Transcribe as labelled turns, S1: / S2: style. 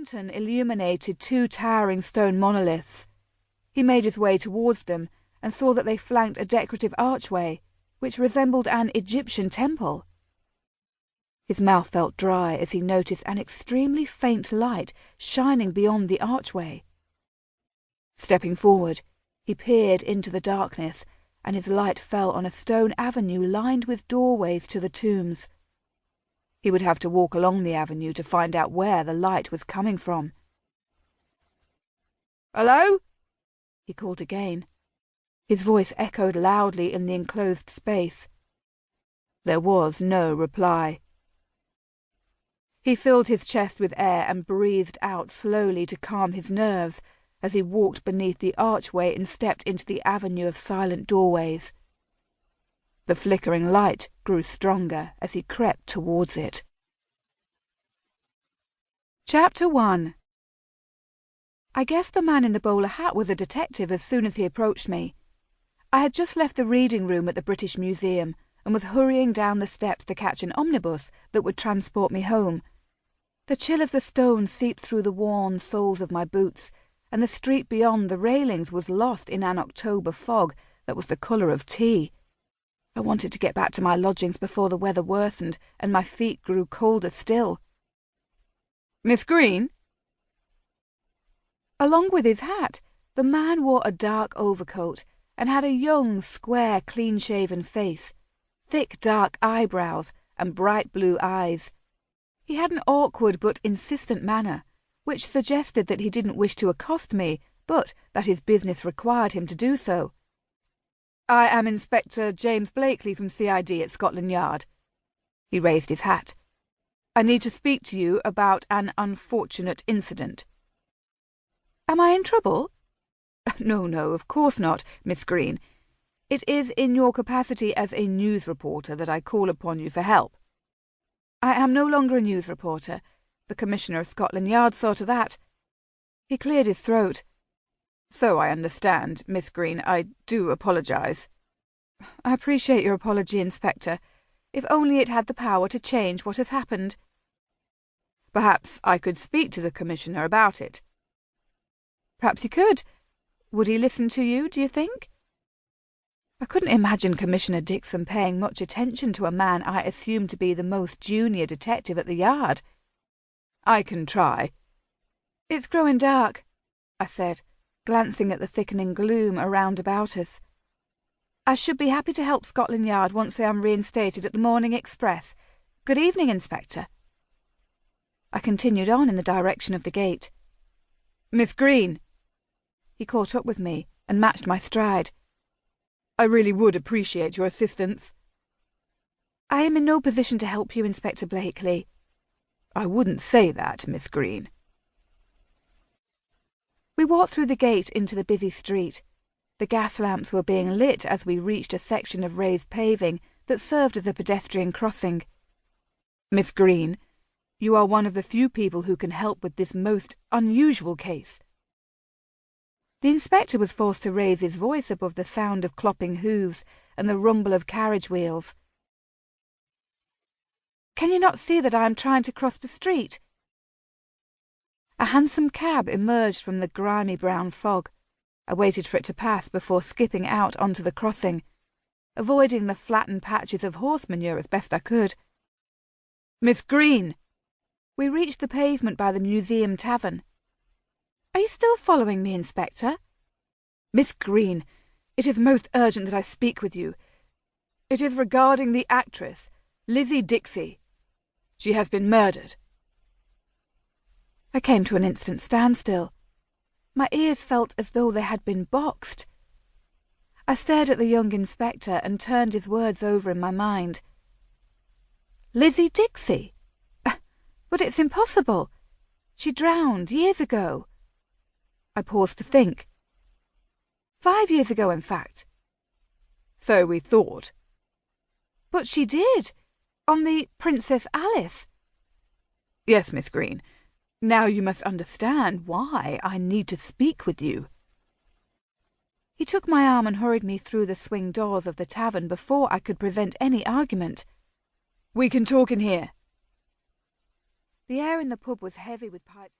S1: lantern illuminated two towering stone monoliths. He made his way towards them and saw that they flanked a decorative archway, which resembled an Egyptian temple. His mouth felt dry as he noticed an extremely faint light shining beyond the archway. Stepping forward, he peered into the darkness, and his light fell on a stone avenue lined with doorways to the tombs. He would have to walk along the avenue to find out where the light was coming from. "Hello?" he called again. His voice echoed loudly in the enclosed space. There was no reply. He filled his chest with air and breathed out slowly to calm his nerves as he walked beneath the archway and stepped into the avenue of silent doorways. The flickering light grew stronger as he crept towards it. Chapter 1. I guessed the man in the bowler hat was a detective as soon as he approached me. I had just left the reading room at the British Museum and was hurrying down the steps to catch an omnibus that would transport me home. The chill of the stone seeped through the worn soles of my boots, and the street beyond the railings was lost in an October fog that was the colour of tea. I wanted to get back to my lodgings before the weather worsened and my feet grew colder still. "Miss Green?" Along with his hat, the man wore a dark overcoat and had a young, square, clean-shaven face, thick dark eyebrows, and bright blue eyes. He had an awkward but insistent manner, which suggested that he didn't wish to accost me, but that his business required him to do so. "I am Inspector James Blakely from CID at Scotland Yard." He raised his hat. "I need to speak to you about an unfortunate incident." "Am I in trouble?" No, of course not, Miss Green. It is in your capacity as a news reporter that I call upon you for help." "I am no longer a news reporter. The Commissioner of Scotland Yard saw to that." He cleared his throat. "So I understand, Miss Green. I do apologise." "I appreciate your apology, Inspector. If only it had the power to change what has happened." "Perhaps I could speak to the Commissioner about it." "Perhaps you could. Would he listen to you, do you think?" I couldn't imagine Commissioner Dixon paying much attention to a man I assumed to be the most junior detective at the Yard. "I can try." "It's growing dark," I said, glancing at the thickening gloom around about us. "I should be happy to help Scotland Yard once I am reinstated at the Morning Express. Good evening, Inspector." I continued on in the direction of the gate. "Miss Green!" He caught up with me and matched my stride. "I really would appreciate your assistance." "I am in no position to help you, Inspector Blakely." "I wouldn't say that, Miss Green." We walked through the gate into the busy street. The gas lamps were being lit as we reached a section of raised paving that served as a pedestrian crossing. "Miss Green, you are one of the few people who can help with this most unusual case." The inspector was forced to raise his voice above the sound of clopping hooves and the rumble of carriage wheels. "Can you not see that I am trying to cross the street?" A hansom cab emerged from the grimy brown fog. I waited for it to pass before skipping out onto the crossing, avoiding the flattened patches of horse manure as best I could. "Miss Green!" We reached the pavement by the Museum Tavern. "Are you still following me, Inspector?" "Miss Green, it is most urgent that I speak with you. It is regarding the actress, Lizzie Dixie. She has been murdered." I came to an instant standstill. My ears felt as though they had been boxed. I stared at the young inspector and turned his words over in my mind. "Lizzie Dixie? But it's impossible. She drowned years ago." I paused to think. 5 years ago, in fact. "So we thought." "But she did, on the Princess Alice." "Yes, Miss Green. Now you must understand why I need to speak with you." He took my arm and hurried me through the swing doors of the tavern before I could present any argument. "We can talk in here." The air in the pub was heavy with pipes.